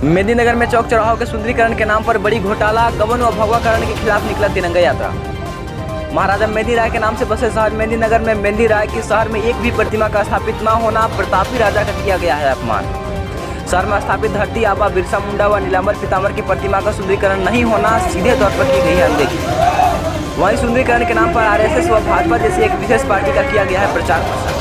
मेदिनीनगर में चौक चौराहों के सुंदरीकरण के नाम पर बड़ी घोटाला, गबन व भगवाकरण के खिलाफ निकला तिरंगा यात्रा। महाराजा मेहंदी राय के नाम से बसे शहर मेदिनीनगर में मेहंदी राय की शहर में एक भी प्रतिमा का स्थापित न होना प्रतापी राजा का किया गया है अपमान। शहर में स्थापित धरती आबा, बिरसा मुंडा व नीलांबर पीताम्बर की प्रतिमा का सुंदरीकरण नहीं होना सीधे तौर पर की गई है अनदेखी। वहीं सुंदरीकरण के नाम पर आरएसएस व भाजपा जैसी एक विशेष पार्टी का किया गया है प्रचार प्रसार।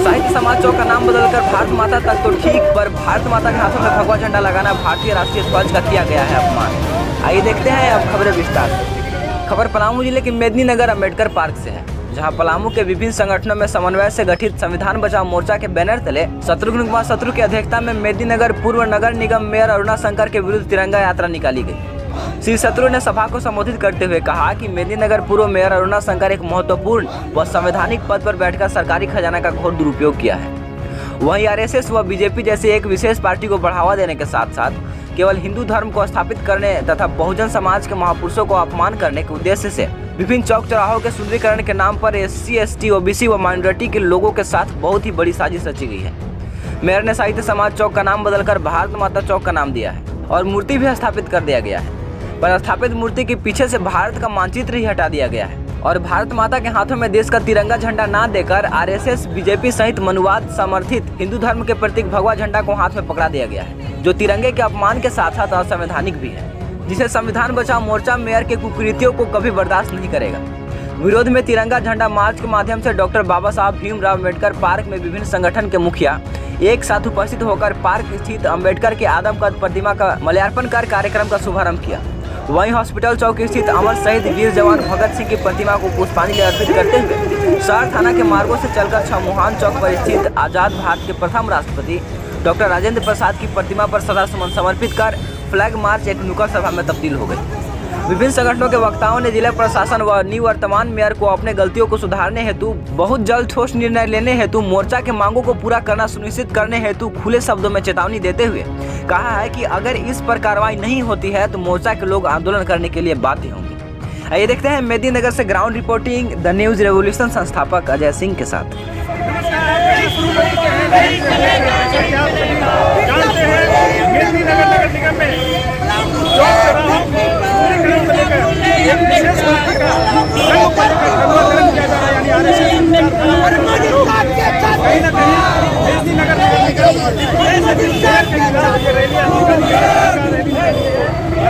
साहित्य समाज चौक का नाम बदलकर भारत माता तक तो ठीक, पर भारत माता के हाथों में भगवा झंडा लगाना भारतीय राष्ट्रीय ध्वज का किया गया है अपमान। आइए देखते हैं अब खबरें विस्तार से। खबर पलामू जिले के मेदिनीनगर अम्बेडकर पार्क से है, जहां पलामू के विभिन्न संगठनों में समन्वय से गठित संविधान बचाओ मोर्चा के बैनर तले शत्रुघ्न कुमार शत्रु की अध्यक्षता में मेदिनीनगर पूर्व नगर निगम मेयर अरुणा शंकर के विरुद्ध तिरंगा यात्रा निकाली गई। श्री शत्रु ने सभा को संबोधित करते हुए कहा कि मेदिनीनगर पूर्व मेयर अरुणा शंकर एक महत्वपूर्ण व संवैधानिक पद पर बैठकर सरकारी खजाना का घोर दुरुपयोग किया है। वहीं आरएसएस व बीजेपी जैसी एक विशेष पार्टी को बढ़ावा देने के साथ साथ केवल हिंदू धर्म को स्थापित करने तथा बहुजन समाज के महापुरुषों को अपमान करने के उद्देश्य से विभिन्न चौक चौराहों के सुंदरीकरण के नाम पर SC, ST, OBC व माइनॉरिटी के लोगों के साथ बहुत ही बड़ी साजिश रची गई है। मेयर ने साहित्य समाज चौक का नाम बदलकर भारत माता चौक का नाम दिया है और मूर्ति भी स्थापित कर दिया गया है, पर स्थापित मूर्ति के पीछे से भारत का मानचित्र ही हटा दिया गया है और भारत माता के हाथों में देश का तिरंगा झंडा ना देकर आरएसएस, बीजेपी सहित मनुवाद समर्थित हिंदू धर्म के प्रतीक भगवा झंडा को हाथ में पकड़ा दिया गया है, जो तिरंगे के अपमान के साथ साथ असंवैधानिक भी है, जिसे संविधान बचाओ मोर्चा मेयर के कुकृत्यों को कभी बर्दाश्त नहीं करेगा। विरोध में तिरंगा झंडा मार्च के माध्यम से डॉक्टर बाबा साहब भीमराव अम्बेडकर पार्क में विभिन्न संगठन के मुखिया एक साथ उपस्थित होकर पार्क स्थित अम्बेडकर के आदमकद प्रतिमा का माल्यार्पण कर कार्यक्रम का शुभारंभ किया। वहीं हॉस्पिटल चौक स्थित अमर शहीद वीर जवान भगत सिंह की प्रतिमा को पुष्पांजलि अर्पित करते हुए शहर थाना के मार्गों से चलकर छमुहान चौक पर स्थित आजाद भारत के प्रथम राष्ट्रपति डॉक्टर राजेंद्र प्रसाद की प्रतिमा पर श्रद्धासुमन समर्पित कर फ्लैग मार्च एक नुक्कड़ सभा में तब्दील हो गई। विभिन्न संगठनों के वक्ताओं ने जिला प्रशासन व निवर्तमान मेयर को अपने गलतियों को सुधारने हेतु बहुत जल्द ठोस निर्णय लेने हेतु मोर्चा के मांगों को पूरा करना सुनिश्चित करने हेतु खुले शब्दों में चेतावनी देते हुए कहा है कि अगर इस पर कार्रवाई नहीं होती है तो मोर्चा के लोग आंदोलन करने के लिए बाध्य होंगे। आइए देखते हैं मेदिनीनगर से ground reporting the news revolution संस्थापक अजय सिंह के साथ।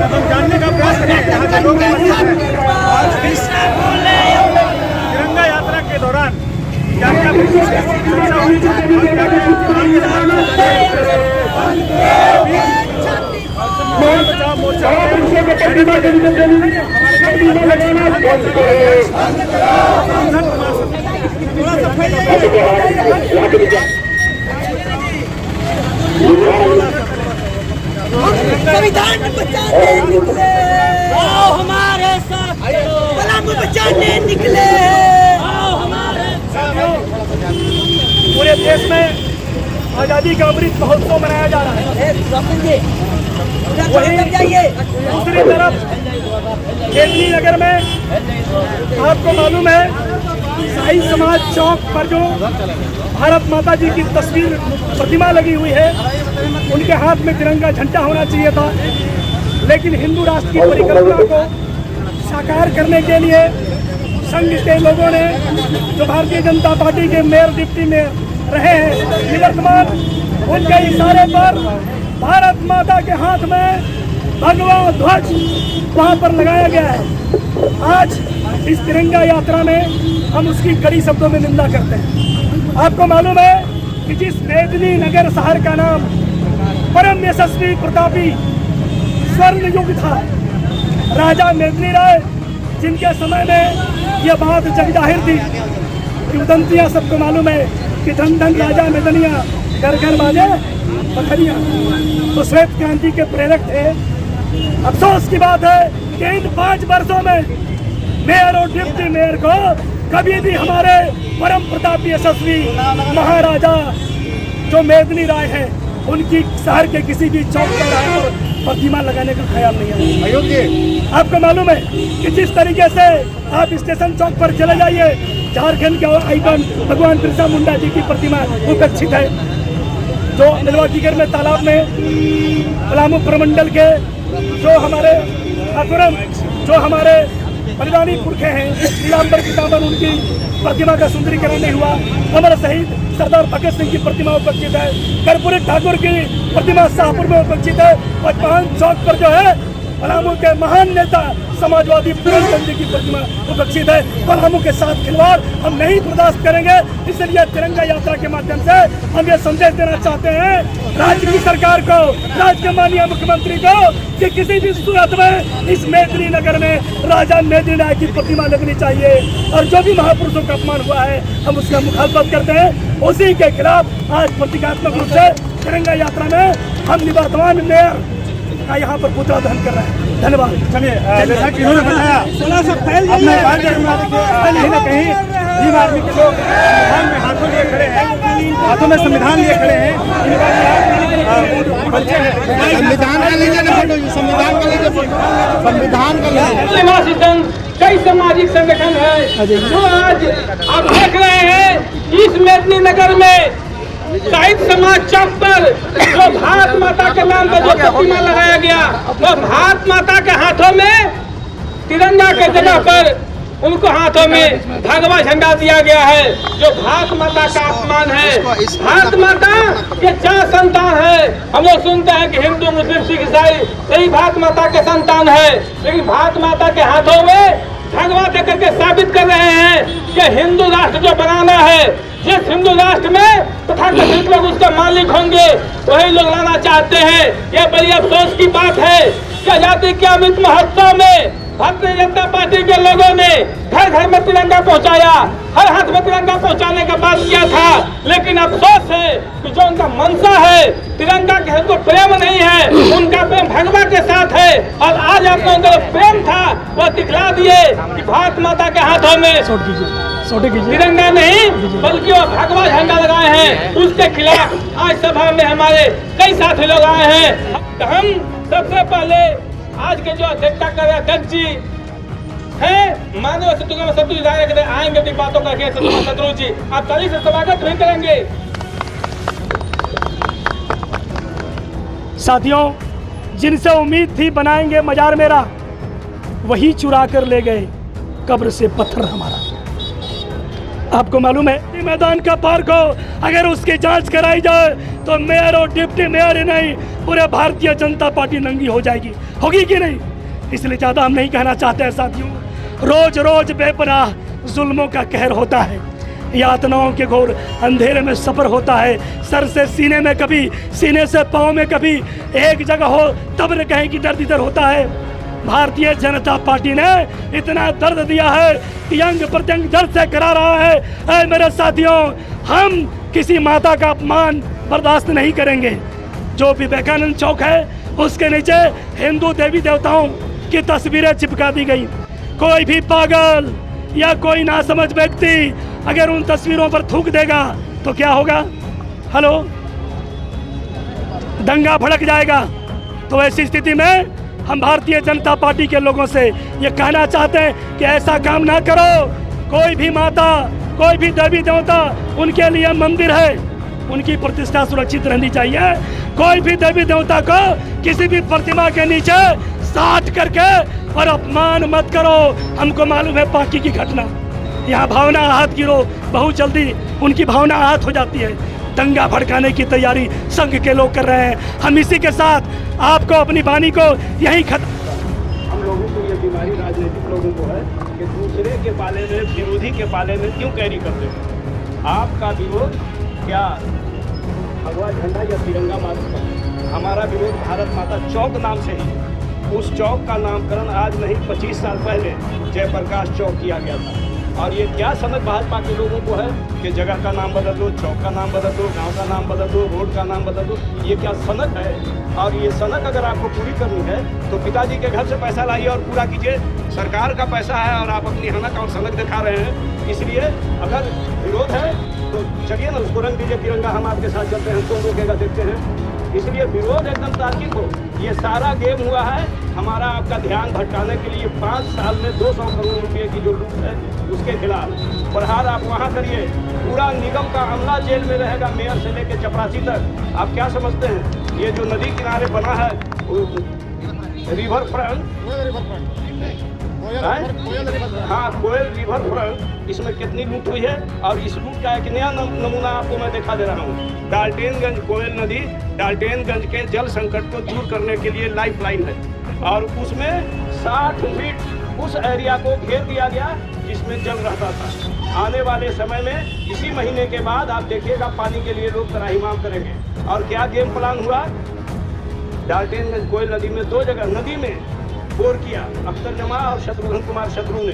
हम जानने का प्रयास करें तिरंगा यात्रा के दौरान क्या क्या चर्चा हुई, बचाओ मोर्चा संविधान बचाने निकले, आओ हमारे साथ, कलम बचाने निकले, आओ हमारे साथ। पूरे देश में आजादी का अमृत महोत्सव मनाया जा रहा है। वहीं दूसरी तरफ मेदिनीनगर में आपको मालूम है शाही समाज चौक पर जो भारत माता जी की तस्वीर प्रतिमा लगी हुई है, उनके हाथ में तिरंगा झंडा होना चाहिए था, लेकिन हिंदू राष्ट्र की परिकल्पना को साकार करने के लिए संघ के लोगों ने जो भारतीय जनता पार्टी के मेयर डिप्टी मेयर रहे हैं निवर्तमान, उनके इशारे पर भारत माता के हाथ में भगवा ध्वज वहाँ पर लगाया गया है। आज इस तिरंगा यात्रा में हम उसकी कड़ी शब्दों में निंदा करते हैं। आपको मालूम है कि जिस मेदिनीनगर शहर का नाम परम यशस्वी प्रतापी स्वर्ण युग था, राजा मेदिनी राय जिनके समय में यह बात जग जाहिर थी कि उदंतियाँ सबको मालूम है कि धन धन राजा मेदनिया घर घर बाजे पथरियाँ, तो श्वेत क्रांति के प्रेरक थे। अफसोस की बात है कि इन 5 वर्षों में मेयर और डिप्टी मेयर को कभी भी हमारे परम प्रतापी यशस्वी महाराजा जो मेदिनी राय है उनकी शहर के किसी भी चौक चौराहे पर प्रतिमा लगाने का ख्याल नहीं है। आपको मालूम है कि जिस तरीके से आप स्टेशन चौक पर चले जाइए, झारखंड के आइकन भगवान बिरसा मुंडा जी की प्रतिमा उपेक्षित है। जो मिलवाकीगढ़ में तालाब में पलामू प्रमंडल के जो हमारे ठाकुरम, जो हमारे बलिदानी पुरखे हैं, नीलांबर पीताम्बर, उनकी प्रतिमा का सुंदरीकरण नहीं हुआ। अमर शहीद सरदार भगत सिंह की प्रतिमा उपस्थित है। कर्पूरी ठाकुर की प्रतिमा शाहपुर में उपस्थित है। और महान चौक पर जो है पलामू के महान नेता समाजवादी पूरनचंद जी की प्रतिमा उपस्थित है। पलामू के साथ खिलवाड़ हम नहीं बर्दाश्त करेंगे। इसलिए तिरंगा यात्रा के माध्यम से हम ये संदेश देना चाहते हैं राज्य की सरकार को, राज्य के माननीय मुख्यमंत्री को, कि किसी भी सूरत में इस मेदिनी नगर में राजा मेदिनी राय की प्रतिमा लगनी चाहिए। और जो भी महापुरुषों का अपमान हुआ है हम उसका मुखालफत करते हैं। उसी के खिलाफ आज प्रतीकात्मक रूप से तिरंगा यात्रा में हम निवर्तमान मेयर का यहाँ पर पुतला दहन कर रहे हैं। धन्यवाद। चलिए, जैसा कि इन्होंने बताया, अपने पार्टी कहीं न कहीं भीम आर्मी के लोग संविधान में हाथों लिए खड़े हैं, हाथों में संविधान लिए खड़े हैं। संविधान का लीजिए, संविधान का लीजिए, संविधान का लीजिए। कई सामाजिक संगठन है जो आज आप देख रहे हैं इस मेदिनी नगर में शहीद समाज चौक पर जो भारत माता के नाम पर जो प्रतिमा लगाया गया, वो भारत माता के हाथों में तिरंगा के जगह पर उनको हाथों में भगवा झंडा दिया गया है, जो भारत माता का अपमान है। भारत माता के 4 संतान है। हम लोग सुनते हैं कि हिंदू, मुस्लिम, सिख, ईसाई सही भारत माता के संतान है, लेकिन भारत माता के हाथों में भगवा देकर के साबित कर रहे हैं कि हिंदू राष्ट्र जो बनाना है, जिस हिंदू राष्ट्र में तथाकथित लोग उसके मालिक होंगे, वही लोग लाना चाहते हैं। यह बड़ी अफसोस की बात है कि आजादी के अमृत महोत्सव में भारतीय जनता पार्टी के लोगों ने घर घर में तिरंगा पहुंचाया, हर हाथ में तिरंगा पहुंचाने का बात किया था। लेकिन अफसोस है कि जो उनका मंशा है तिरंगा के उनको प्रेम नहीं है, उनका प्रेम भगवा के साथ है। और आज आपको उनका प्रेम था वो दिखला दिए कि भारत माता के हाथों में तिरंगा नहीं बल्कि वो भगवा झंडा लगाए हैं। उसके खिलाफ आज सभा में हमारे कई साथी लोग आए हैं। तो हम सबसे पहले आज के जो अध्यक्षता कर रहे अध्यक्ष जी हैं मानव शत्रु आएंगे अपनी बातों का शत्रु जी, आप ताली से स्वागत भी करेंगे। साथियों, जिनसे उम्मीद थी बनाएंगे मजार मेरा, वही चुरा कर ले गए कब्र से पत्थर हमारा। आपको मालूम है मैदान का पार्क हो, अगर उसकी जांच कराई जाए तो मेयर और डिप्टी मेयर ही नहीं पूरे भारतीय जनता पार्टी नंगी हो जाएगी। होगी कि नहीं? इसलिए ज़्यादा हम नहीं कहना चाहते हैं साथियों। रोज रोज बेपनाह जुल्मों का कहर होता है, यातनाओं के घोर अंधेरे में सफ़र होता है। सर से सीने में कभी, सीने से पाँव में कभी, एक जगह हो तब न कहें कि दर्द इधर होता है। भारतीय जनता पार्टी ने इतना दर्द दिया है कि अंग प्रत्यंग दर्द से करा रहा है। ऐ मेरे साथियों, हम किसी माता का अपमान बर्दाश्त नहीं करेंगे। जो भी विवेकानंद चौक है उसके नीचे हिंदू देवी देवताओं की तस्वीरें चिपका दी गई। कोई भी पागल या कोई नासमझ व्यक्ति अगर उन तस्वीरों पर थूक देगा तो क्या होगा? हेलो, दंगा भड़क जाएगा। तो ऐसी स्थिति में हम भारतीय जनता पार्टी के लोगों से ये कहना चाहते हैं कि ऐसा काम ना करो। कोई भी माता, कोई भी देवी देवता, उनके लिए मंदिर है, उनकी प्रतिष्ठा सुरक्षित रहनी चाहिए। कोई भी देवी देवता को किसी भी प्रतिमा के नीचे साट करके और अपमान मत करो। हमको मालूम है बाकी की घटना, यहाँ भावना आहत की रो बहुत जल्दी उनकी भावना आहत हो जाती है। दंगा भड़काने की तैयारी संघ के लोग कर रहे हैं। हम इसी के साथ आपको अपनी वाणी को यही हम लोगों को ये बीमारी राजनीतिक लोगों को है कि दूसरे के पाले में, विरोधी के पाले में क्यों कैरी करते हैं। आपका विरोध क्या भगवा झंडा या तिरंगा माता? हमारा विरोध भारत माता चौक नाम से ही। उस चौक का नामकरण आज नहीं 25 साल पहले जयप्रकाश चौक किया गया था। और ये क्या सनक भाजपा के लोगों को है कि जगह का नाम बदल दो, चौक का नाम बदल दो, गांव का नाम बदल दो, रोड का नाम बदल दो। ये क्या सनक है? और ये सनक अगर आपको पूरी करनी है तो पिताजी के घर से पैसा लाइए और पूरा कीजिए। सरकार का पैसा है और आप अपनी हनक और सनक दिखा रहे हैं। इसलिए अगर विरोध है तो चलिए ना, उसको रंग दीजिए तिरंगा, हम आपके साथ चलते हैं, कौन रोकेगा देखते हैं। इसलिए विरोध एकदम तार्किक हो। ये सारा गेम हुआ है हमारा आपका ध्यान भटकाने के लिए 5 साल में 200 करोड़ रुपए की जो लूट है उसके खिलाफ प्रहार आप वहाँ करिए। पूरा निगम का अमला जेल में रहेगा, मेयर से लेकर चपरासी तक। आप क्या समझते हैं ये जो नदी किनारे बना है रिवर फ्रंट, हाँ कोयल रिवर फ्रंट, इसमें कितनी लूट हुई है। और इस लूट का एक नया नमूना आपको मैं दिखा दे रहा हूँ। डाल्टेनगंज कोयल नदी डाल्टेनगंज के जल संकट को दूर करने के लिए लाइफ लाइन है और उसमें 60 फीट उस एरिया को घेर दिया गया जिसमें जल रहता था। आने वाले समय में इसी महीने के बाद आप देखिएगा पानी के लिए लोग त्राहिमाम करेंगे। और क्या गेम प्लान हुआ, डाल्टेनगंज कोयल नदी में 2 जगह नदी में बोर किया, अख्तर जमा और शत्रुघ्न कुमार शत्रु ने।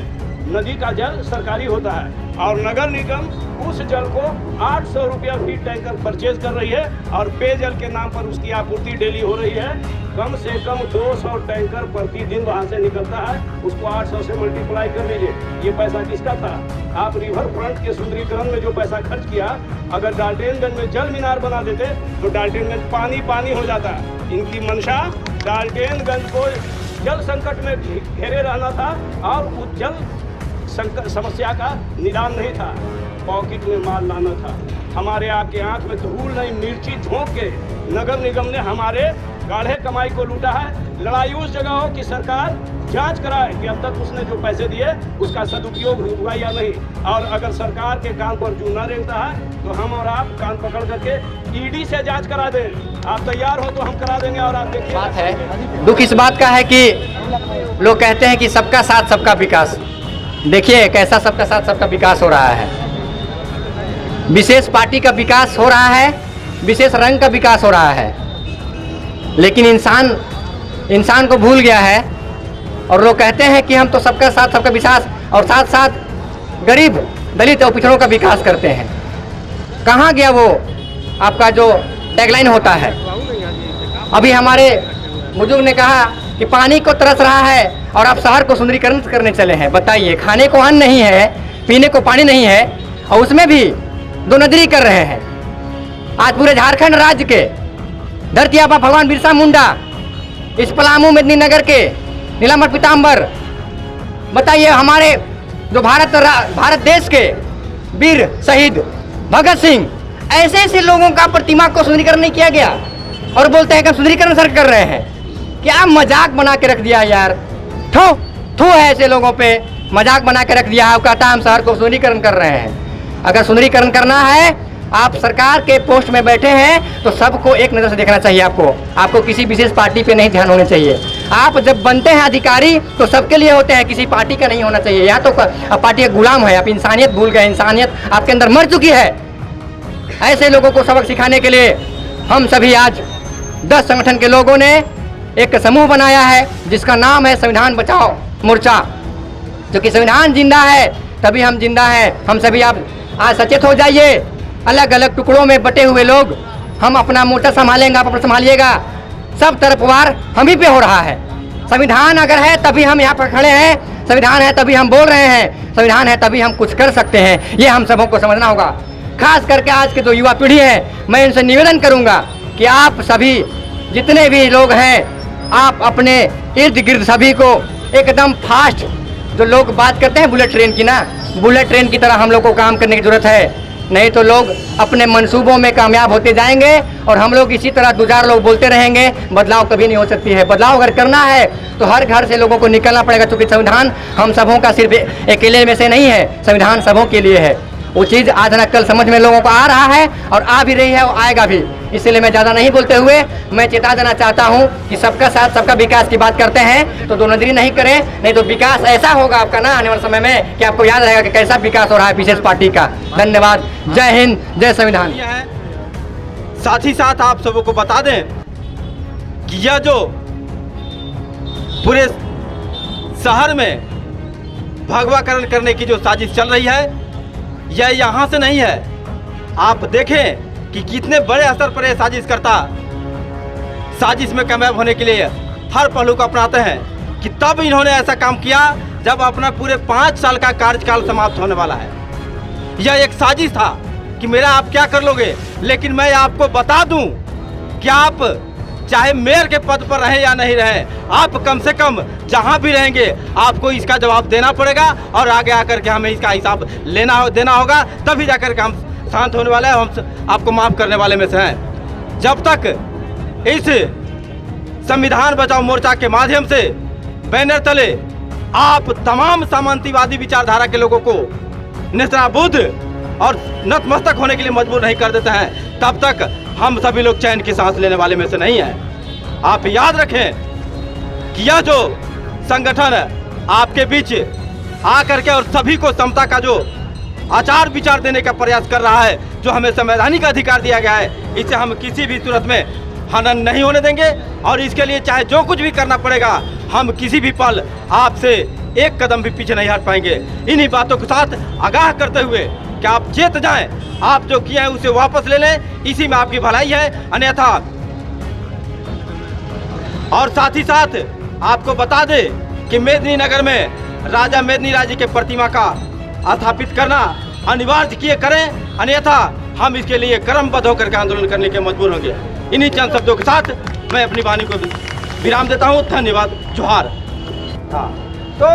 नदी का जल सरकारी होता है और नगर निगम उस जल को 800 रुपया फीट टैंकर परचेज कर रही है और पेयजल के नाम पर उसकी आपूर्ति डेली हो रही है। कम से कम 200 टैंकर प्रतिदिन वहाँ से निकलता है, उसको 800 से मल्टीप्लाई कर लीजिए। ये पैसा किसका था? आप रिवर फ्रंट के सुंदरीकरण में जो पैसा खर्च किया, अगर डाल्टेनगंज में जल मीनार बना देते तो डाल्टेनगंज पानी पानी हो जाता। इनकी मंशा डाल्टेनगंज को जल संकट में घेरे रहना था और उस जल समस्या का निदान नहीं था, पॉकेट में माल लाना था। हमारे आपके आंख में धूल नहीं मिर्ची झोंक के नगर निगम ने हमारे गाढ़े कमाई को लूटा है। लड़ाई उस जगह हो कि सरकार जांच कराए कि अब तक उसने जो पैसे दिए उसका सदुपयोग हुआ या नहीं। और अगर सरकार के कान पर जूं न रेंगता है तो हम और आप कान पकड़ करके ईडी से जांच करा दें। आप तैयार हो तो हम करा देंगे। और आप देखिए बात है, दुख इस बात का है कि लोग कहते हैं कि सबका साथ सबका विकास। देखिए कैसा सबका साथ सबका विकास हो रहा है। विशेष पार्टी का विकास हो रहा है, विशेष रंग का विकास हो रहा है, लेकिन इंसान को भूल गया है। और लोग कहते हैं कि हम तो सबका साथ सबका विकास और साथ साथ गरीब दलित और पिछड़ों का विकास करते हैं। कहाँ गया वो आपका जो टैगलाइन होता है? अभी हमारे बुजुर्ग ने कहा कि पानी को तरस रहा है और आप शहर को सुंदरीकरण करने चले हैं। बताइए, खाने को अन्न नहीं है, पीने को पानी नहीं है और उसमें भी दो नजरी कर रहे हैं। आज पूरे झारखंड राज्य के धरती आबा भगवान बिरसा मुंडा, इस पलामू मेदिनीनगर के नीलांबर पीताम्बर, बताइए हमारे जो भारत देश के वीर शहीद भगत सिंह, ऐसे ऐसे लोगों का प्रतिमा को सुंदरीकरण नहीं किया गया और बोलते हैं कि हम सुंदरीकरण सर कर रहे हैं। क्या मजाक बना के रख दिया यार, थू है ऐसे लोगों पे, मजाक बना के रख दिया है। कहता है हम शहर को सुंदरीकरण कर रहे हैं। अगर सुंदरीकरण करना है, आप सरकार के पोस्ट में बैठे हैं तो सबको एक नज़र से देखना चाहिए। आपको किसी विशेष पार्टी पे नहीं ध्यान होना चाहिए। आप जब बनते हैं अधिकारी तो सबके लिए होते हैं, किसी पार्टी का नहीं होना चाहिए। यहाँ तो पार्टी का गुलाम है, आप इंसानियत भूल गए। इंसानियत आपके अंदर मर चुकी है। ऐसे लोगों को सबक सिखाने के लिए हम सभी आज 10 संगठन के लोगों ने एक समूह बनाया है जिसका नाम है संविधान बचाओ मोर्चा। क्योंकि संविधान जिंदा है तभी हम जिंदा हैं। हम सभी आप आज सचेत हो जाइए। अलग अलग टुकड़ों में बटे हुए लोग, हम अपना मोर्चा संभालेंगे, आप अपना संभालिएगा। सब तरफ वार हम ही पे हो रहा है। संविधान अगर है तभी हम यहाँ पर खड़े हैं, संविधान है तभी हम बोल रहे हैं, संविधान है तभी हम कुछ कर सकते हैं। ये हम सबों को समझना होगा। खास करके आज के जो युवा पीढ़ी है, मैं इनसे निवेदन करूँगा कि आप सभी जितने भी लोग हैं, आप अपने इर्द गिर्द सभी को एकदम फास्ट, जो लोग बात करते हैं बुलेट ट्रेन की ना, बुलेट ट्रेन की तरह हम लोग को काम करने की जरूरत है। नहीं तो लोग अपने मंसूबों में कामयाब होते जाएंगे और हम लोग इसी तरह दुजार लोग बोलते रहेंगे। बदलाव कभी नहीं हो सकती है। बदलाव अगर करना है तो हर घर से लोगों को निकलना पड़ेगा। क्योंकि संविधान हम सबों का सिर्फ अकेले में से नहीं है, संविधान सबों के लिए है। वो चीज़ आज न कल समझ में लोगों को आ रहा है और आ भी रही है और आएगा भी। इसलिए मैं ज़्यादा नहीं बोलते हुए मैं चेता देना चाहता हूँ कि सबका साथ सबका विकास की बात करते हैं तो दो नजरी नहीं करें, नहीं तो विकास ऐसा होगा आपका ना आने वाले समय में कि आपको याद रहेगा कि कैसा विकास हो रहा है विशेष पार्टी का। धन्यवाद। जय हिंद, जय संविधान। साथ ही साथ आप सबों को बता दें कि यह जो पूरे शहर में भगवाकरण करने की जो साजिश चल रही है, यह यहाँ से नहीं है। आप देखें कि कितने बड़े स्तर पर यह साजिश करता, साजिश में कामयाब होने के लिए हर पहलू को अपनाते हैं। कि तब इन्होंने ऐसा काम किया जब अपना पूरे 5 साल का कार्यकाल समाप्त होने वाला है। यह एक साजिश था कि मेरा आप क्या कर लोगे, लेकिन मैं आपको बता दूं कि आप चाहे मेयर के पद पर रहे या नहीं रहे, आप कम से कम जहां भी रहेंगे आपको इसका जवाब देना पड़ेगा और आगे आकर के हमें इसका हिसाब देना होगा, तभी जाकर के हम शांत होने वाले हैं, हम आपको माफ करने वाले में से हैं। जब तक इस संविधान बचाओ मोर्चा के माध्यम से बैनर तले आप तमाम सामंतीवादी विचारधारा के लोगों को नेस्तनाबूद और नतमस्तक होने के लिए मजबूर नहीं कर देते हैं, तब तक हम सभी लोग चैन की सांस लेने वाले में से नहीं हैं। आप याद रखें कि यह जो संगठन आपके बीच आकर के और सभी को समता का जो आचार विचार देने का प्रयास कर रहा है, जो हमें संवैधानिक अधिकार दिया गया है, इसे हम किसी भी सूरत में हनन नहीं होने देंगे और इसके लिए चाहे जो कुछ भी करना पड़ेगा, हम किसी भी पल आपसे एक कदम भी पीछे नहीं हट पाएंगे। इन्हीं बातों के साथ आगाह करते हुए कि आप चेत जाएं, आप जो किए हैं उसे वापस ले लें, इसी में आपकी भलाई है। अन्यथा और साथ ही साथ आपको बता दें कि मेदिनीनगर में राजा मेदिनीराज जी के प्रतिमा का स्थापित करना अनिवार्य किए करें, अन्यथा हम इसके लिए क्रमबद्ध होकर के आंदोलन करने के मजबूर होंगे। इन्हीं चंद शब्दों के साथ मैं अपनी वाणी को विराम देता हूँ। धन्यवाद। जोहार। हाँ, तो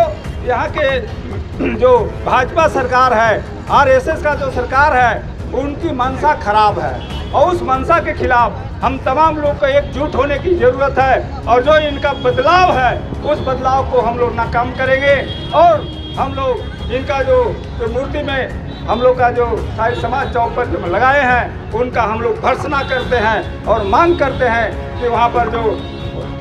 यहाँ के जो भाजपा सरकार है, आरएसएस का जो सरकार है, उनकी मंशा खराब है और उस मंशा के खिलाफ हम तमाम लोग को एकजुट होने की ज़रूरत है और जो इनका बदलाव है उस बदलाव को हम लोग नाकाम करेंगे और हम लोग इनका जो मूर्ति में हम लोग का जो सारे समाज चौक पर जो लगाए हैं उनका हम लोग भर्त्सना करते हैं और मांग करते हैं कि वहाँ पर जो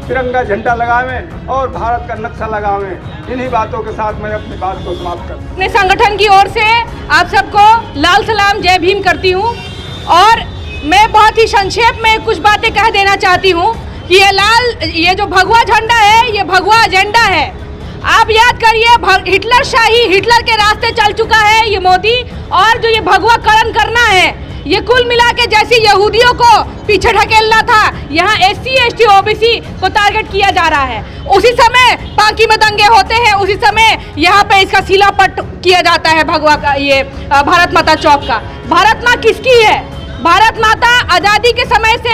तिरंगा झंडा लगावें और भारत का नक्शा लगावें। इन्हीं बातों के साथ मैं अपनी बात को समाप्त करता हूँ। अपने संगठन की ओर से आप सबको लाल सलाम जय भीम करती हूँ और मैं बहुत ही संक्षेप में कुछ बातें कह देना चाहती हूँ कि ये जो भगवा झंडा है, ये भगवा एजेंडा है। आप याद करिए, हिटलर शाही, हिटलर के रास्ते चल चुका है ये मोदी, और जो ये भगवाकरण करना है, ये कुल मिला के जैसे यहूदियों को पीछे ढकेलना था, यहाँ SC ST OBC को टारगेट किया जा रहा है। उसी समय बाकी में दंगे होते हैं, उसी समय यहाँ पे इसका शिलापट किया जाता है भगवा का, ये भारत माता चौक का। भारत माँ किसकी है? भारत माता आज़ादी के समय से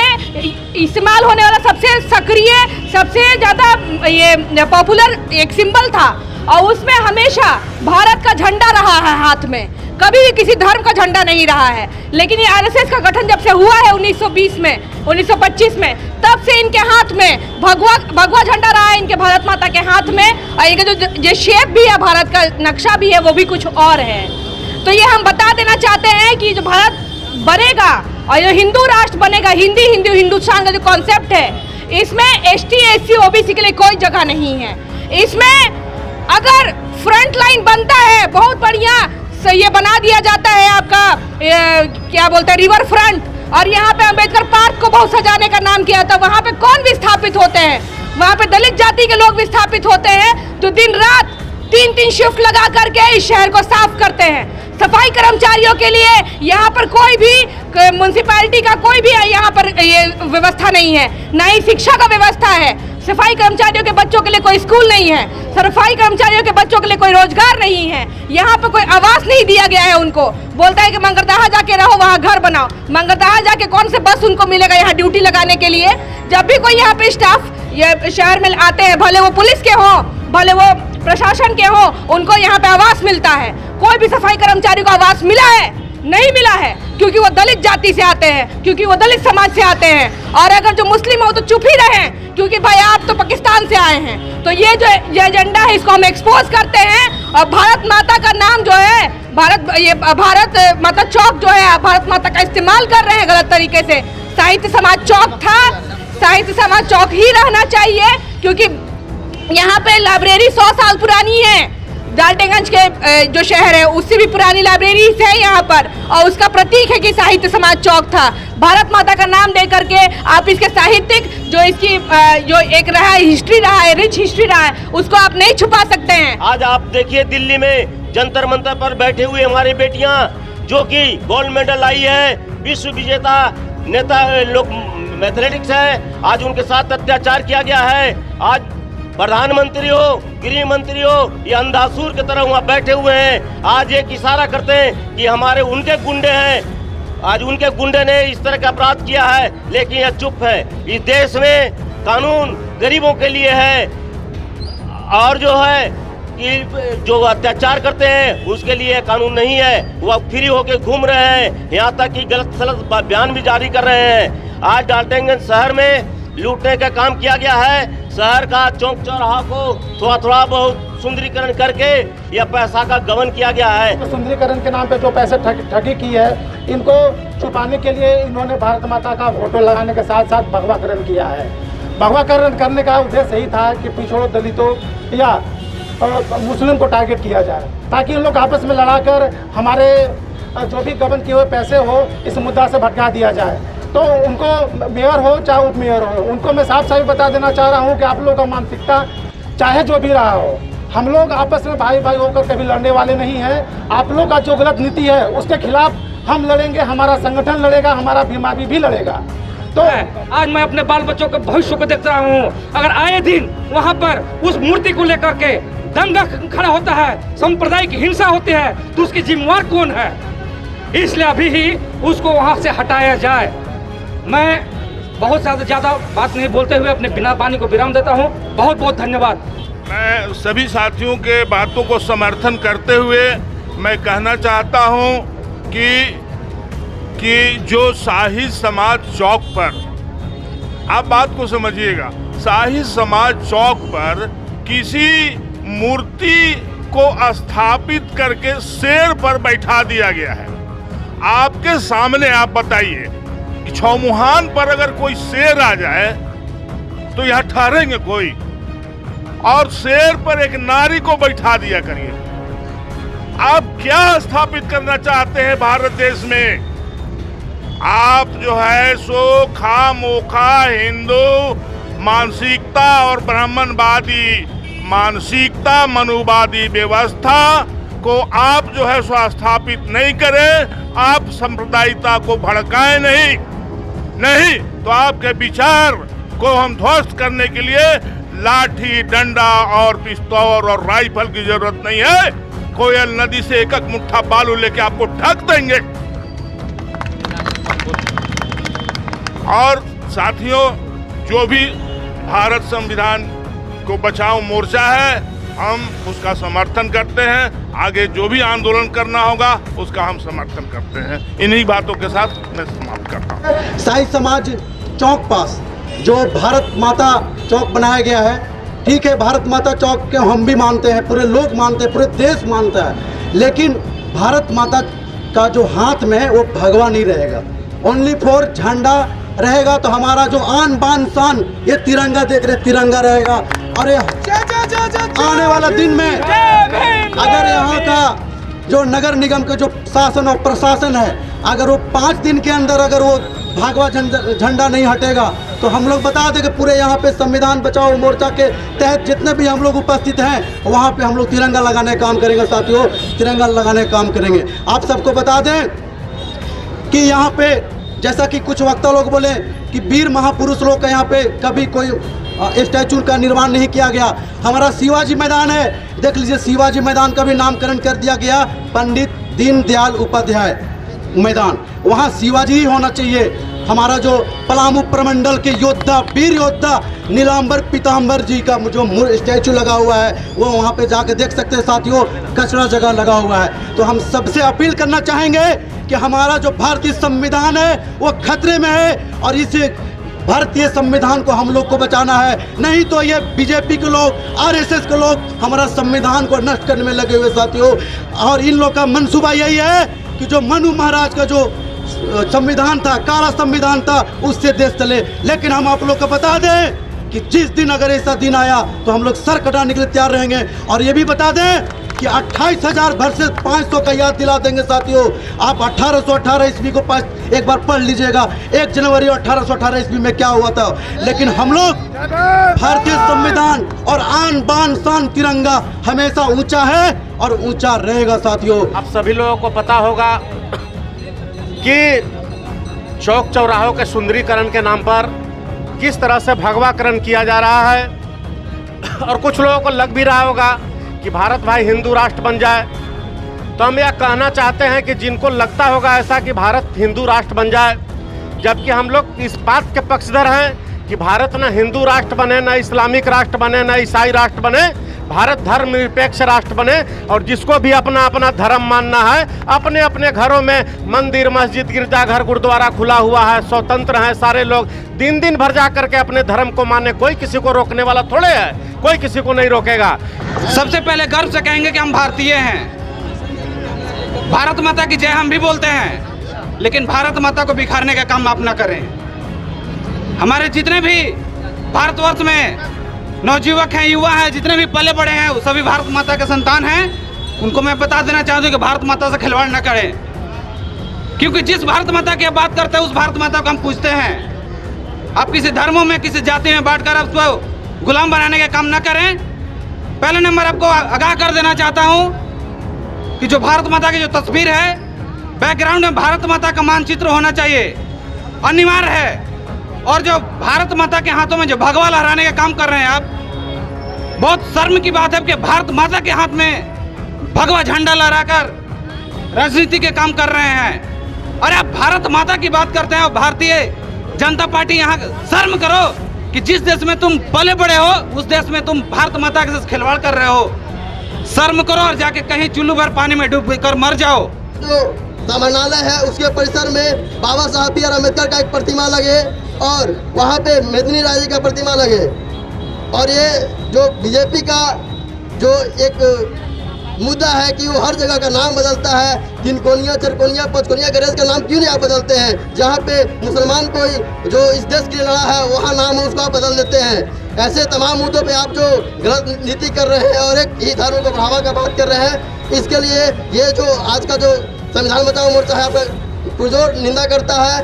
इस्तेमाल होने वाला सबसे सक्रिय, सबसे ज़्यादा ये पॉपुलर एक सिंबल था और उसमें हमेशा भारत का झंडा रहा है हाथ में, कभी भी किसी धर्म का झंडा नहीं रहा है। लेकिन ये आरएसएस का गठन जब से हुआ है 1920 में, 1925 में, तब से इनके हाथ में भगवा झंडा रहा है, इनके भारत माता के हाथ में। और इनका जो शेप भी है, भारत का नक्शा भी है, वो भी कुछ और है। तो ये हम बता देना चाहते हैं कि जो भारत बनेगा और जो हिंदू राष्ट्र बनेगा, हिंदुस्तान का जो कॉन्सेप्ट है, इसमें ST SC OBC के लिए कोई जगह नहीं है। इसमें अगर फ्रंट लाइन बनता है, बहुत बढ़िया से ये बना दिया जाता है आपका क्या बोलते हैं, रिवर फ्रंट, और यहाँ पे अंबेडकर पार्क को बहुत सजाने का नाम किया था। वहाँ पे कौन विस्थापित होते हैं? वहाँ पे दलित जाति के लोग विस्थापित होते हैं, तो दिन रात 3-3 शिफ्ट लगा करके इस शहर को साफ करते हैं। सफाई कर्मचारियों के लिए यहाँ पर कोई भी म्युनिसिपैलिटी का कोई भी यहाँ पर ये व्यवस्था नहीं है, ना ही शिक्षा का व्यवस्था है। सफाई कर्मचारियों के बच्चों के लिए कोई स्कूल नहीं है, सफाई कर्मचारियों के बच्चों के लिए कोई रोजगार नहीं है, यहाँ पे कोई आवास नहीं दिया गया है उनको। बोलता है कि मंगरदाहा जाके रहो, वहाँ घर बनाओ। मंगरदाहा जाके कौन से बस उनको मिलेगा यहाँ ड्यूटी लगाने के लिए? जब भी कोई यहाँ पे स्टाफ ये शहर में आते हैं, भले वो पुलिस के हो, भले वो प्रशासन के हो, उनको यहाँ पे आवास मिलता है। कोई भी सफाई कर्मचारी को आवास मिला है? नहीं मिला है, क्योंकि वो दलित जाति से आते हैं, क्योंकि वो दलित समाज से आते हैं। और अगर जो मुस्लिम हो तो चुप ही रहें, क्योंकि भाई आप तो पाकिस्तान से आए हैं। तो ये जो एजेंडा है, इसको हम एक्सपोज करते हैं और भारत माता का नाम जो है, भारत माता चौक जो है, भारत माता का इस्तेमाल कर रहे हैं गलत तरीके से। साहित्य समाज चौक था, साहित्य समाज चौक ही रहना चाहिए, क्योंकि यहाँ पे लाइब्रेरी 100 साल पुरानी है। डाल्टनगंज के जो शहर है उससे भी पुरानी लाइब्रेरी है यहाँ पर, और उसका प्रतीक है कि साहित्य समाज चौक था। भारत माता का नाम दे करके आप इसके साहित्यिक जो इसकी जो एक रहा है, हिस्ट्री रहा है, रिच हिस्ट्री रहा है, उसको आप नहीं छुपा सकते हैं। आज आप देखिए दिल्ली में जंतर मंतर पर बैठे हुए हमारी बेटियां जो कि गोल्ड मेडल आई है, विश्व विजेता नेता लोग मैथमेटिक्स है, आज उनके साथ अत्याचार किया गया है। आज प्रधानमंत्री हो, गृह मंत्री हो, ये अंधासुर की तरह वहाँ बैठे हुए हैं। आज एक इशारा करते हैं कि हमारे उनके गुंडे हैं, आज उनके गुंडे ने इस तरह का अपराध किया है, लेकिन यह चुप है। इस देश में कानून गरीबों के लिए है, और जो है कि जो अत्याचार करते हैं उसके लिए कानून नहीं है। वो अब फ्री होके घूम रहे हैं, यहाँ तक कि गलत सलत बयान भी जारी कर रहे हैं। आज डाल्टनगंज शहर में लूटने का काम किया गया है। शहर का चौक चौराहा को थोड़ा बहुत सुंदरीकरण करके यह पैसा का गबन किया गया है। सुंदरीकरण के नाम पे जो पैसे ठगी की है, इनको छुपाने के लिए इन्होंने भारत माता का फोटो लगाने के साथ साथ भगवाकरण किया है। भगवाकरण करने का उद्देश्य यही था कि पिछड़ों, दलितों या मुस्लिम को टारगेट किया जाए, ताकि इन लोग आपस में लड़ाकर हमारे जो भी गबन किए हुए पैसे हो इस मुद्दा से भटका दिया जाए। तो उनको मेयर हो चाहे उप मेयर हो, उनको मैं साफ साफ बता देना चाह रहा हूँ कि आप लोगों का मानसिकता चाहे जो भी रहा हो, हम लोग आपस में भाई भाई होकर कभी लड़ने वाले नहीं हैं। आप लोग का जो गलत नीति है उसके खिलाफ हम लड़ेंगे, हमारा संगठन लड़ेगा, हमारा बीमारी भी लड़ेगा। तो आज मैं अपने बाल बच्चों के भविष्य को देख रहा हूँ। अगर आए दिन वहाँ पर उस मूर्ति को लेकर के दंगा खड़ा होता है, सांप्रदायिक हिंसा होती है, तो उसकी जिम्मेवार कौन है? इसलिए अभी ही उसको वहाँ से हटाया जाए। मैं बहुत ज़्यादा बात नहीं बोलते हुए अपने बिना पानी को विराम देता हूँ। बहुत बहुत धन्यवाद। मैं सभी साथियों के बातों को समर्थन करते हुए मैं कहना चाहता हूँ कि जो शाही समाज चौक पर, आप बात को समझिएगा, शाही समाज चौक पर किसी मूर्ति को स्थापित करके शेर पर बैठा दिया गया है। आपके सामने आप बताइए कि चौमुहान पर अगर कोई शेर आ जाए तो यहाँ ठहरेंगे कोई? और शेर पर एक नारी को बैठा दिया करिए। आप क्या स्थापित करना चाहते हैं भारत देश में? आप जो है सो खामोखा हिंदू मानसिकता और ब्राह्मणवादी मानसिकता, मनुवादी व्यवस्था को आप जो है सो स्थापित नहीं करें। आप सांप्रदायिकता को भड़काएं नहीं तो आपके विचार को हम ध्वस्त करने के लिए लाठी, डंडा और पिस्तौल और राइफल की जरूरत नहीं है। कोयल नदी से एक मुट्ठा बालू लेके आपको ढक देंगे। और साथियों, जो भी भारत संविधान को बचाओ मोर्चा है, हम उसका समर्थन करते हैं। आगे जो भी आंदोलन करना होगा उसका हम समर्थन करते हैं। इन्हीं बातों के साथ मैं समाप्त करता हूँ। शाही समाज चौक पास जो भारत माता चौक बनाया गया है, ठीक है, भारत माता चौक के हम भी मानते हैं, पूरे लोग मानते हैं, पूरे देश मानता है, लेकिन भारत माता का जो हाथ में है वो भगवा नहीं रहेगा, ओनली फॉर झंडा रहेगा। तो हमारा जो आन बान शान ये तिरंगा देख रहे, तिरंगा रहेगा। और आने वाला दिन में अगर यहाँ का जो नगर निगम का जो शासन और प्रशासन है, अगर वो 5 दिन के अंदर अगर वो भगवा झंडा नहीं हटेगा तो हम लोग बता दें कि पूरे यहाँ पे संविधान बचाओ मोर्चा के तहत जितने भी हम लोग उपस्थित हैं वहाँ पे हम लोग तिरंगा लगाने का काम करेंगे। साथियों, तिरंगा लगाने का काम करेंगे। आप सबको बता दें कि यहाँ पे जैसा कि कुछ वक्ता लोग बोले कि वीर महापुरुष लोग का यहाँ पे कभी कोई स्टैचू का निर्माण नहीं किया गया। हमारा शिवाजी मैदान है, देख लीजिए, शिवाजी मैदान का भी नामकरण कर दिया गया पंडित दीनदयाल उपाध्याय मैदान। वहाँ शिवाजी ही होना चाहिए। हमारा जो पलामू प्रमंडल के योद्धा, वीर योद्धा नीलांबर पीताम्बर जी का जो स्टैचू लगा हुआ है वो वहाँ पे जाके देख सकते हैं। साथियों, कचरा जगह लगा हुआ है। तो हम सबसे अपील करना चाहेंगे कि हमारा जो भारतीय संविधान है वो खतरे में है और इस भारतीय संविधान को हम लोग को बचाना है। नहीं तो ये बीजेपी के लोग, आरएसएस के लोग हमारा संविधान को नष्ट करने में लगे हुए। साथियों, और इन लोग का मंसूबा यही है कि जो मनु महाराज का जो संविधान था, काला संविधान था, उससे देश चले। लेकिन हम आप लोग को बता दें कि जिस दिन अगर ऐसा दिन आया तो हम लोग सर कटाने के लिए तैयार रहेंगे। और ये भी बता दें कि 28,000 वर्सेस 500 का याद दिला देंगे। साथियों, आप 1818 ईस्वी को एक बार पढ़ लीजिएगा, 1 जनवरी 1818 ईस्वी में क्या हुआ था। लेकिन हम लोग भारतीय संविधान और आन बान शान तिरंगा हमेशा ऊंचा है और ऊंचा रहेगा। साथियों, आप सभी लोगों को पता होगा कि चौक चौराहों के सुंदरीकरण के नाम पर किस तरह से भगवाकरण किया जा रहा है। और कुछ लोगों को लग भी रहा होगा कि भारत भाई हिंदू राष्ट्र बन जाए तो हम यह कहना चाहते हैं कि जिनको लगता होगा ऐसा कि भारत हिंदू राष्ट्र बन जाए, जबकि हम लोग इस बात के पक्षधर हैं कि भारत न हिंदू राष्ट्र बने, न इस्लामिक राष्ट्र बने, न ईसाई राष्ट्र बने, भारत धर्मनिरपेक्ष राष्ट्र बने। और जिसको भी अपना अपना धर्म मानना है, अपने अपने घरों में मंदिर, मस्जिद, गिरजाघर, गुरुद्वारा खुला हुआ है, स्वतंत्र हैं सारे लोग, दिन दिन भर जा करके अपने धर्म को माने, कोई किसी को रोकने वाला थोड़े है, कोई किसी को नहीं रोकेगा। सबसे पहले गर्व से कहेंगे कि हम भारतीय हैं, भारत माता की जय हम भी बोलते हैं, लेकिन भारत माता को बिखारने का काम आप ना करें। हमारे जितने भी भारतवर्ष में नवयुवक हैं, युवा हैं, जितने भी पले बड़े हैं, वो सभी भारत माता के संतान हैं। उनको मैं बता देना चाहता हूँ कि भारत माता से खिलवाड़ न करें, क्योंकि जिस भारत माता की आप बात करते हैं उस भारत माता को हम पूजते हैं। आप किसी धर्मों में, किसी जाति में बांट कर आप उसको गुलाम बनाने का काम न करें। पहले नंबर आपको आगाह कर देना चाहता हूँ कि जो भारत माता की जो तस्वीर है, बैकग्राउंड में भारत माता का मानचित्र होना चाहिए, अनिवार्य है। और जो भारत माता के हाथों में जो भगवा लहराने का काम कर रहे हैं आप, बहुत शर्म की बात है कि भारत माता के हाथ में भगवा झंडा लहराकर राजनीति के काम कर रहे हैं। अरे आप भारत माता की बात करते हैं और भारतीय जनता पार्टी यहाँ शर्म करो कि जिस देश में तुम पले बड़े हो उस देश में तुम भारत माता के साथ खिलवाड़ कर रहे हो। शर्म करो और जाके कहीं चुल्लू भर पानी में डूब कर मर जाओ। जो समाहरणालय है उसके परिसर में बाबा साहब बी आर अम्बेडकर का एक प्रतिमा लगे और वहाँ पे मेदिनी राय जी का प्रतिमा लगे। और ये जो बीजेपी का जो एक मुद्दा है कि वो हर जगह का नाम बदलता है, तिनकोनिया, चरकोनिया, पचकोनिया, गैरेज का नाम क्यों नहीं आप बदलते हैं? जहाँ पे मुसलमान कोई जो इस देश के लिए लड़ा है वहाँ नाम है उसको आप बदल देते हैं। ऐसे तमाम मुद्दों पे आप जो गलत नीति कर रहे हैं और एक ही धर्म को बढ़ावा का बात कर रहे हैं, इसके लिए ये जो आज का जो संविधान बचाओ मोर्चा है आपका पुरजोर निंदा करता है।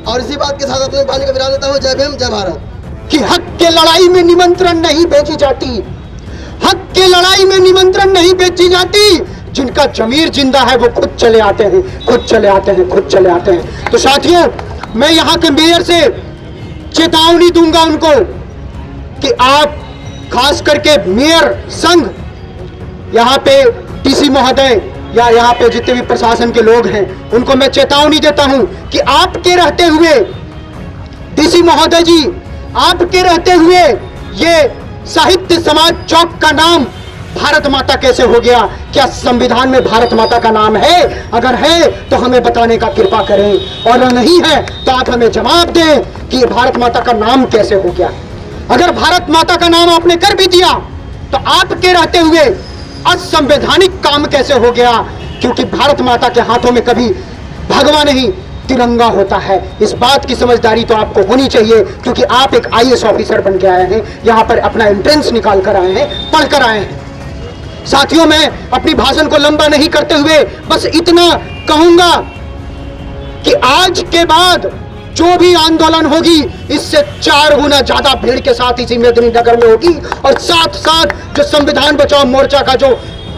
और इसी बात के साथ अपने वाणी का विराम देता हूँ। जय भीम, जय भारत। कि हक के लड़ाई में निमंत्रण नहीं भेजी जाती, हक के लड़ाई में निमंत्रण नहीं भेजी जाती। जिनका जमीर जिंदा है वो खुद चले आते हैं, खुद चले आते हैं, खुद चले आते हैं। तो साथियों, मैं यहाँ के मेयर से चेतावनी दूंगा उनको कि आप खास करके मेयर संघ, यहाँ पे टीसी महोदय या यहाँ पे जितने भी प्रशासन के लोग हैं उनको मैं चेतावनी देता हूँ कि आपके रहते हुए, डीसी महोदय जी, आपके रहते हुए ये साहित्य समाज चौक का नाम भारत माता कैसे हो गया? क्या संविधान में भारत माता का नाम है? अगर है तो हमें बताने का कृपा करें, और नहीं है तो आप हमें जवाब दें कि भारत माता का नाम कैसे हो गया। अगर भारत माता का नाम आपने कर भी दिया तो आपके रहते हुए असंवैधानिक काम कैसे हो गया? क्योंकि भारत माता के हाथों में कभी भगवा नहीं तिरंगा होता है। इस बात की समझदारी तो आपको होनी चाहिए, क्योंकि आप एक IAS ऑफिसर बन के आए हैं, यहाँ पर अपना एंट्रेंस निकाल कर आए हैं, पढ़ कर आए हैं। साथियों, मैं अपनी भाषण को लंबा नहीं करते हुए बस इतना कहूंगा कि आज के बाद जो भी आंदोलन होगी इससे 4 गुना ज्यादा भीड़ के साथ इसी मेदिनीनगर में होगी। और साथ साथ जो संविधान बचाओ मोर्चा का जो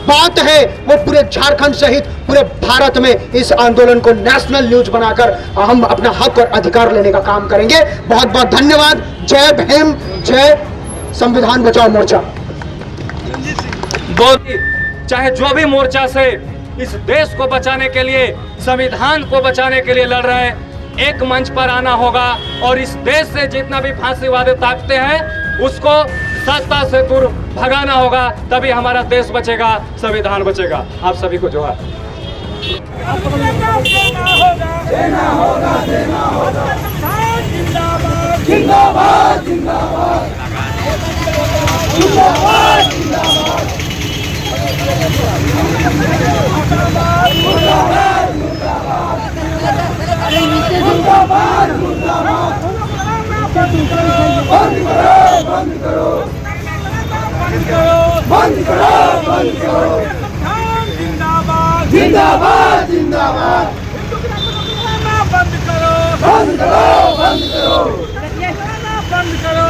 बात है वो पूरे झारखंड सहित पूरे भारत में इस आंदोलन को नेशनल न्यूज बनाकर हम अपना हक और अधिकार लेने का काम करेंगे। बहुत बहुत धन्यवाद। जय भीम, जय संविधान बचाओ मोर्चा। चाहे जो भी मोर्चा से इस देश को बचाने के लिए, संविधान को बचाने के लिए लड़ रहे हैं, एक मंच पर आना होगा और इस देश से जितना भी फांसीवादी ताकतें हैं उसको सत्ता से दूर भगाना होगा, तभी हमारा देश बचेगा, संविधान बचेगा। आप सभी को जोहार। जिंदाबाद, जिंदाबाद, जिंदाबाद, बंद करो, बंद करो, बंद करो, बंद करो, जिंदाबाद, जिंदाबाद, जिंदाबाद, बंद करो, बंद करो, बंद करो, बंद करो,